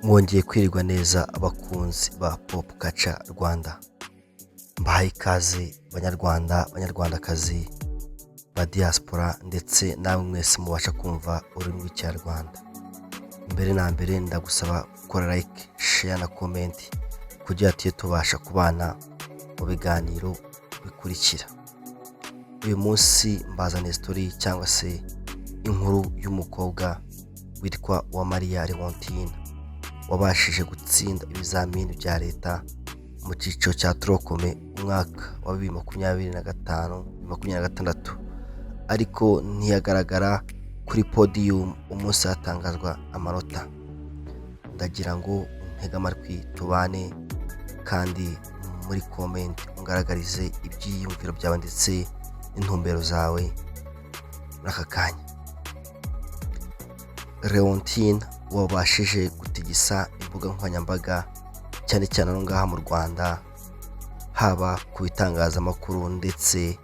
Mwongeye kwirirwa neza abakunzi ba Pop Culture Rwanda. Mbahaye ikaze banyarwanda, banyarwandakazi, ba diaspora ndetse namwe mwese mubasha kumva ururimi rw'ikinyarwanda. Mbere na mbere ndagusaba gukora like, share na comment kugira tujye tubasha kubana mu biganiro bikurikira. Uyu munsi mbazaniye story cyangwa se inkuru y'umukobwa witwa Leontine wabashije gutsinda ibizamini bya leta mu cyiciro cya trokome umwaka wa 2025-2026 ariko ntiyagaragara kuri podium umunsi hatangazwa amanota. Ndagira ngo untege amatwi tubane kandi muri comment ungaragarize ibyiyumviro byawe ndetse n'intumbero zawe muri aka kanya. Leontine wabashije gutigisa imbuga nkoranyambaga cyane cyane no ngaha mu Rwanda, haba ku bitangazamakuru ndetse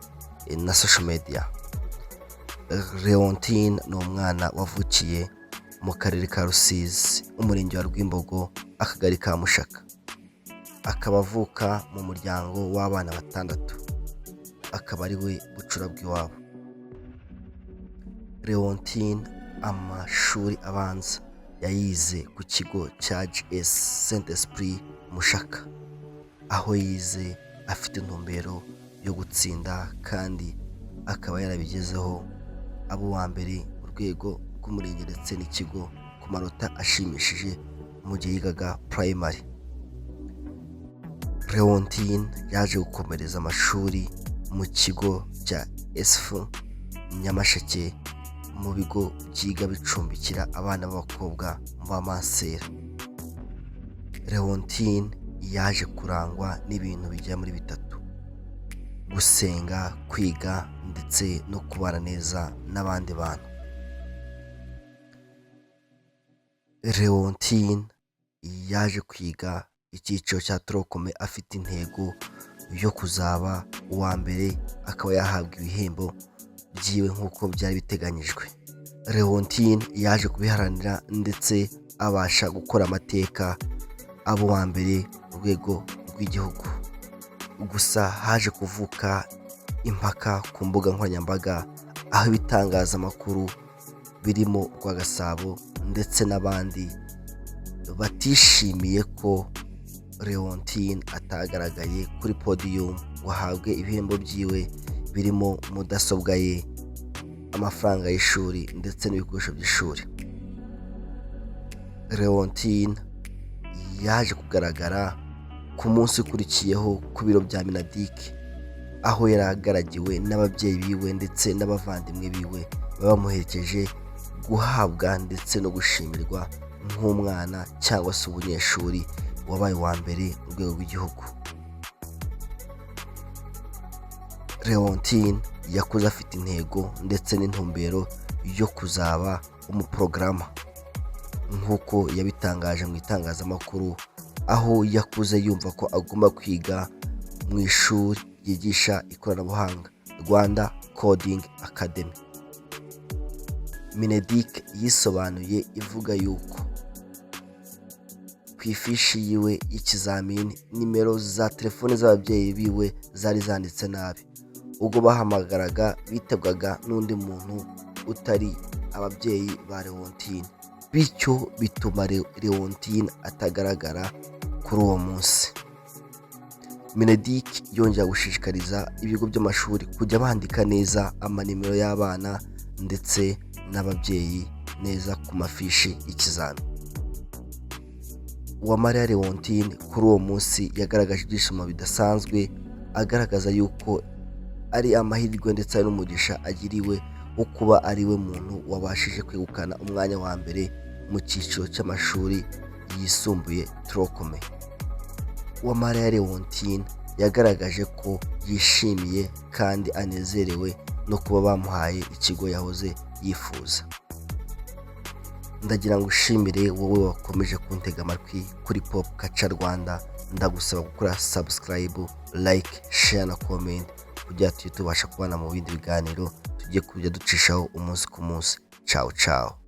na social media. Leontine ni umwana wavukiye mu karere ka Rusizi, umurenge wa Rwimbogo, akagari ka Mushaka. Akaba avuka mu muryango w'abana batandatu, akaba ari we bucura bw'iwabo. Leontine amashuri abanza yayize ku kigo cya GS Saint Esprit Mushaka, aho yize afite intumbero yo gutsinda kandi akaba yarabigezeho abo Uwambere mu rwego rw'umurenge ndetse n'ikigo ku manota ashimishije mu gihe yigaga primary. Leontine yaje gukomereza amashuri mu kigo cya SF Nyamasheke mu bigo byiga bicumbikira abana b'abakobwa b'amansera. Leontine yaje kurangwa n'ibintu bijya muri bitatu: gusenga, kwiga ndetse no kubana neza n'abandi bantu. Leontine yaje kwiga icyiciro cya trokome afite intego yo kuzaba Uwambere, akaba yahabwa ibihembo byiwe nk'uko byari biteganyijwe. Leontine yaje kubiharanira ndetse abasha gukora amateka abo Uwambere mu rwego rw'igihugu. Gusa haje kuvuka impaka ku mbuga nkoranyambaga, aho ibitangazamakuru birimo Rwagasabo ndetse n'abandi batishimiye ko Leontine atagaragaye kuri podium ngo ahabwe ibihembo byiwe birimo mudasobwa ye, amafaranga y'ishuri ndetse n'ibikoresho by'ishuri. Leontine yaje kugaragara ku munsi ukurikiyeho ku biro bya Minadik, aho yari agaragiwe n'ababyeyi biwe ndetse n'abavandimwe biwe bamuherekeje guhabwa ndetse no gushimirwa nk'umwana cyangwa se umunyeshuri wabaye Uwambere mu rwego rw'igihugu. Leontine yakuze afite intego ndetse n'intumbero yo kuzaba umuprograma nk'uko yabitangaje mu itangazamakuru, aho yakuze yumva ko agomba kwiga mu ishuri ryigisha ikoranabuhanga Rwanda Coding Academy. Minedik yisobanuye ivuga yuko ku ifishi yiwe y'ikizamini nimero za telefone z'ababyeyi biwe zari zanditse nabi, ubwo bahamagaraga bitabwaga n'undi muntu utari ababyeyi ba Leontine, bityo bituma Leontine atagaragara kuri uwo munsi. Minedik yongera gushishikariza ibigo by'amashuri kujya bandika neza amanimero y'abana ndetse n'ababyeyi neza ku mafishi y'ikizamini. Wamwana Leontine kuri uwo munsi yagaragaje ibyishimo bidasanzwe, agaragaza yuko ari amahirwe ndetse n'umugisha agiriwe wo kuba ari we muntu wabashije kwegukana umwanya wa mbere mu cyiciro cy'amashuri yisumbuye trokome. Wamwana Leontine yagaragaje ko yishimiye kandi anezerewe no kuba bamuhaye ikigo yahoze yifuza. Ndagira ngo ushimire wowe wakomeje kuntega amatwi kuri Pop Culture Rwanda. Ndagusaba gukora subscribe, like, share na comment kugira tujye tubasha kubana mu bindi biganiro tujye kujya ducishaho umunsi ku munsi. Ciao ciao.